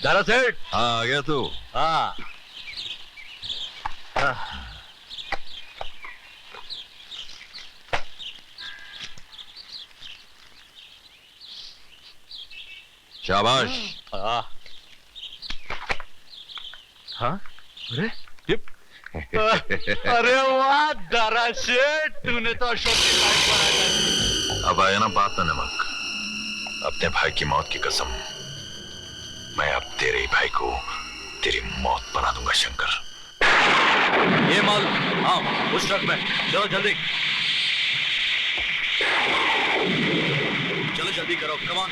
दारा सेठ। हाँ, आ गया तू। हाँ। शाबाश। हाँ। हाँ? अरे अरे वाह दारा सेठ, तूने तो अशोक की बाइक बना। अब आया ना बात ना नमक। अपने भाई की मौत की कसम, मैं अब तेरे ही भाई को तेरी मौत बना दूंगा शंकर। ये माल हाँ उस ट्रक में, चलो जल्दी चलो, जल्दी करो, कम ऑन।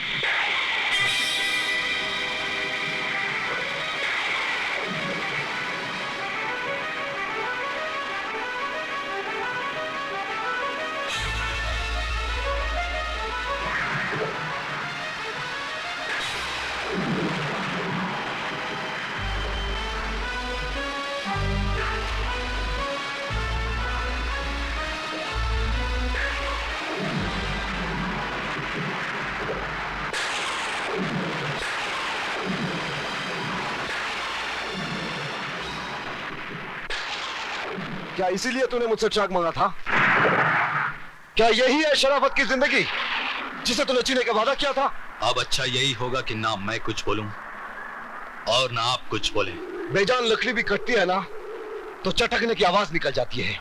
क्या इसीलिए तूने मुझसे ट्रक मांगा था? क्या यही है शराफत की जिंदगी जिसे तूने जीने का वादा किया था? अब अच्छा यही होगा कि ना मैं कुछ बोलूं और ना आप कुछ बोलें। बेजान लकड़ी भी कटती है ना तो चटकने की आवाज निकल जाती है,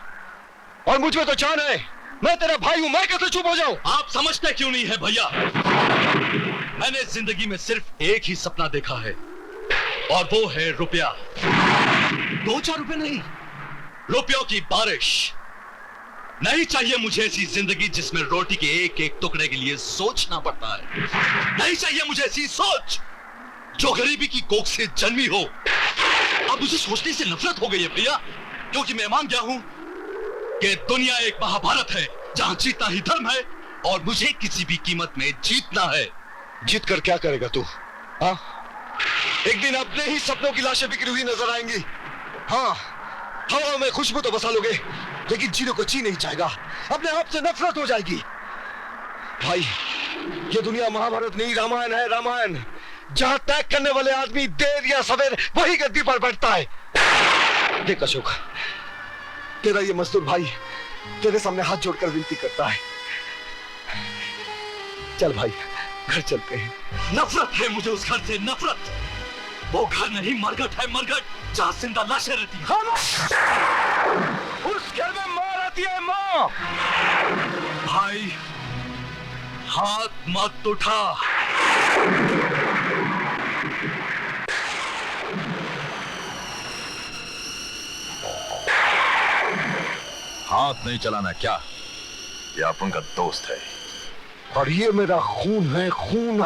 और मुझ में तो जान है। मैं तेरा भाई हूं, मैं कैसे चुप हो जाऊं? आप समझते क्यों नहीं है भैया? मैंने जिंदगी में सिर्फ एक ही सपना देखा है, और वो है रुपया। 2-4 रुपए नहीं, रुपयों की बारिश। नहीं चाहिए मुझे ऐसी जिंदगी जिसमें रोटी के एक एक टुकड़े के लिए सोचना पड़ता है। नहीं चाहिए मुझे ऐसी सोच जो गरीबी की कोख से जन्मी हो। अब मुझे सोचने से नफरत हो गई है भैया, क्योंकि मैं मान गया हूं कि दुनिया एक महाभारत है जहां जीतना ही धर्म है, और मुझे किसी भी कीमत में जीतना है। जीत कर क्या करेगा तू? हाँ, एक दिन अपने ही सपनों की लाशें बिखरी हुई नजर आएंगी। हाँ, हवा में खुशबू तो बसा लोगे, लेकिन जीने को जी नहीं जाएगा। अपने आप से नफरत हो जाएगी। भाई, ये दुनिया महाभारत नहीं, रामायण है, रामायण। जहां त्याग करने वाले आदमी देर या सवेर वही गद्दी पर बैठता है। देख अशोक, तेरा ये मजदूर भाई तेरे सामने हाथ जोड़कर विनती करता है। चल भाई, घर चलते हैं। नफरत है मुझे उस घर से, नफरत। वो घर नहीं, मरघट है, मरघट, जहां जिंदा लाशें रहती हैं। उस घर में मां आती है, मां। भाई, हाथ मत उठा। हाथ नहीं चलाना क्या? ये अपन का दोस्त है, और ये मेरा खून है, खून।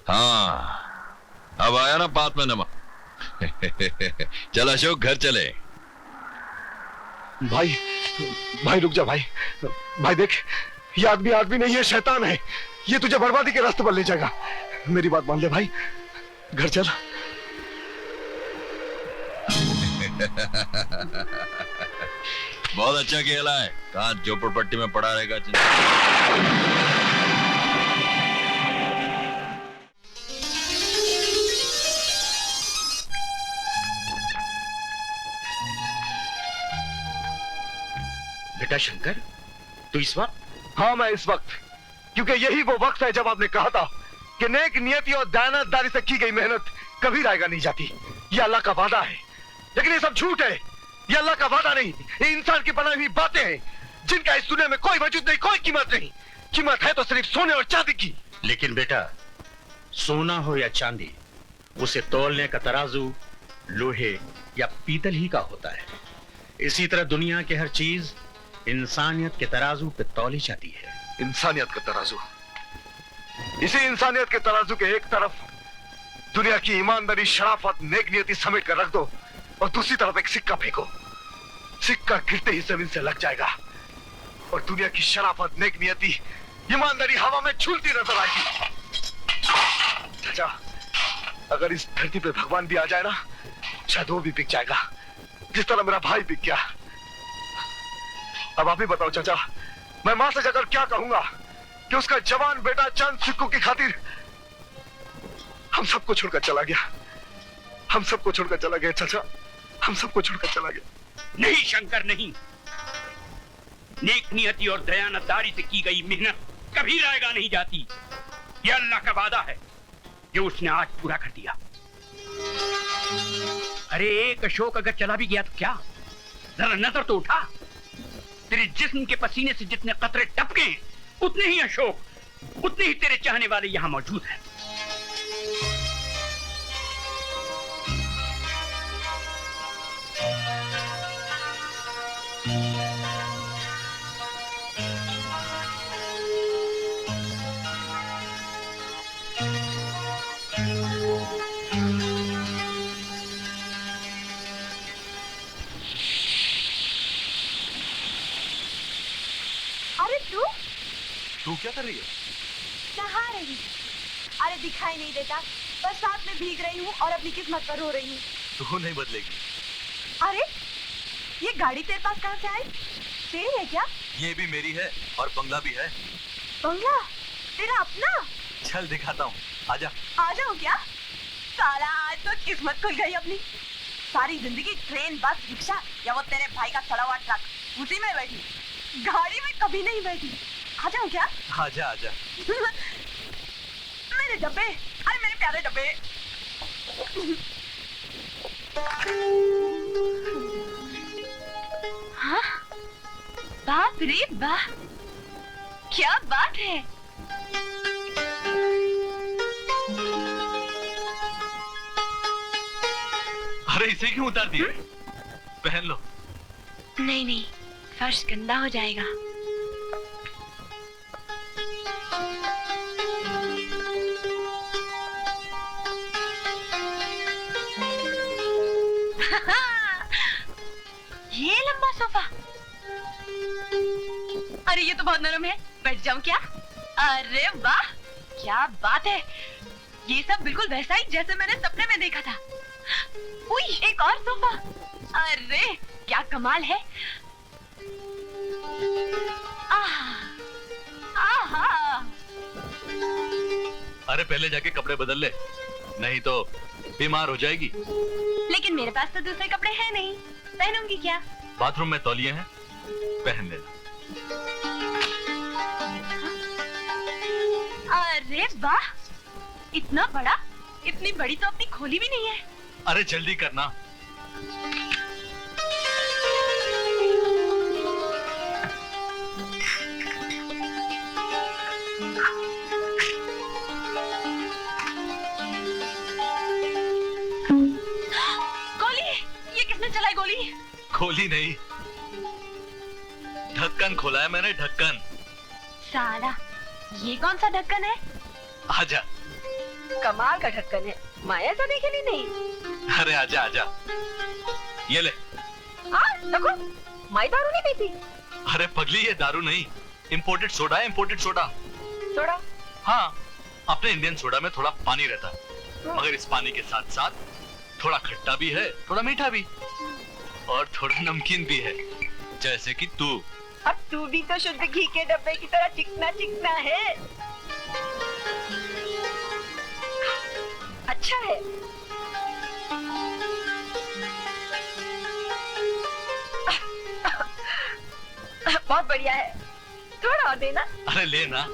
हाँ, अब आया ना बात में नमक। चल अशोक, घर चले। भाई, भाई रुक जा भाई। भाई देख, ये आदमी आदमी नहीं है, शैतान है। ये तुझे बर्बादी के रास्ते पर ले जाएगा। मेरी बात मान ले भाई, घर चल। बहुत अच्छा खेला है। कहाँ झोपड़पट्टी में पड़ा रहेगा। बेटा शंकर, तू इस वक्त? हाँ, मैं इस वक्त, क्योंकि यही वो वक्त है जब आपने कहा था कि नेक नियति और दयानतदारी से की गई मेहनत कभी रायगा नहीं जाती। ये अल्लाह का वादा है, लेकिन ये सब झूठ है। ये अल्लाह का वादा नहीं, ये इंसान की बनाई हुई बातें हैं जिनका इस दुनिया में कोई वजूद नहीं, कोई कीमत नहीं। कीमत है तो सिर्फ सोने और चांदी की। लेकिन बेटा, सोना हो या चांदी, उसे तौलने का तराजू लोहे या पीतल ही का होता है। इसी तरह दुनिया की हर चीज इंसानियत के तराजू पे तौली जाती है। इंसानियत का तराजू, इसी इंसानियत के तराजू के एक तरफ दुनिया की ईमानदारी, शराफत, नेक नियति समेट कर रख दो और दूसरी तरफ एक सिक्का फेंको। सिक्का गिरते ही जमीन से लग जाएगा और दुनिया की शराफत, नेक नियति, ईमानदारी हवा में झूलती नजर आएगी। चाचा, अगर इस धरती पे भगवान भी आ जाए ना, शायद वो भी बिक जाएगा, जिस तरह मेरा भाई बिक गया। अब आप ही बताओ चाचा, मैं मां से जाकर क्या कहूंगा कि उसका जवान बेटा चंद सिक्कों की खातिर हम सबको छोड़कर चला गया। हम सबको छोड़कर चला गया चाचा, हम सबको छोड़कर चला गया। नहीं शंकर, नहीं। नेक नियति और दयानतदारी से की गई मेहनत कभी रायगा नहीं जाती। यह अल्लाह का वादा है जो उसने आज पूरा कर दिया। अरे एक अशोक अगर चला भी गया तो क्या, जरा नजर तो उठा। तेरे जिस्म के पसीने से जितने कतरे टपके उतने ही अशोक, उतने ही तेरे चाहने वाले यहां मौजूद हैं। तू क्या कर रही है? नहा रही। अरे दिखाई नहीं देता, बरसात में भीग रही हूँ और अपनी किस्मत पर रो रही हूँ। तू नहीं बदलेगी। अरे ये गाड़ी तेरे पास कहाँ से आई? तेरी है क्या? ये भी मेरी है और बंगला भी है। बंगला तेरा अपना? चल दिखाता हूँ, आजा। आ जाओ क्या? साला आज तो किस्मत खुल गई अपनी। सारी जिंदगी ट्रेन, बस, रिक्शा या वो तेरे भाई का सड़ा हुआ ट्रक, उसी में बैठी, गाड़ी में कभी नहीं बैठी। आ जाऊं क्या? आजा आजा। मेरे डब्बे, अरे मेरे प्यारे डब्बे। हाँ? बाप रे बाप, क्या बात है। अरे इसे क्यों उतार दिया? पहन लो। नहीं नहीं, फर्श गंदा हो जाएगा। ये लंबा सोफा, अरे ये तो बहुत नरम है, बैठ जाऊं क्या? अरे वाह, क्या बात है। ये सब बिल्कुल वैसा ही जैसे मैंने सपने में देखा था। उई, एक और सोफा, अरे क्या कमाल है। आहा। अरे पहले जाके कपड़े बदल ले, नहीं तो बीमार हो जाएगी। लेकिन मेरे पास तो दूसरे कपड़े हैं नहीं, पहनूंगी क्या? बाथरूम में तौलिए हैं, पहन लेना। अरे वाह, इतना बड़ा, इतनी बड़ी तो अपनी खोली भी नहीं है। अरे जल्दी करना। गोली, ये किसने चलाई गोली? खोली नहीं, ढक्कन खोला है मैंने, ढक्कन। साला, ये कौन सा ढक्कन है? आजा। कमाल का ढक्कन है, माया सा देखे नहीं। अरे आजा आजा, ये ले। देखो, माई दारू नहीं पीती। अरे पगली, ये दारू नहीं, इंपोर्टेड सोडा है, इंपोर्टेड सोडा। सोडा? हाँ, अपने इंडियन सोडा में थोड़ा पानी रहता है, मगर इस पानी के साथ साथ थोड़ा खट्टा भी है, थोड़ा मीठा भी, और थोड़ा नमकीन भी है, जैसे कि तू। अब तू भी तो शुद्ध घी के डब्बे की तरह चिकना चिकना है। अच्छा है। बहुत बढ़िया है, थोड़ा और देना। अरे लेना।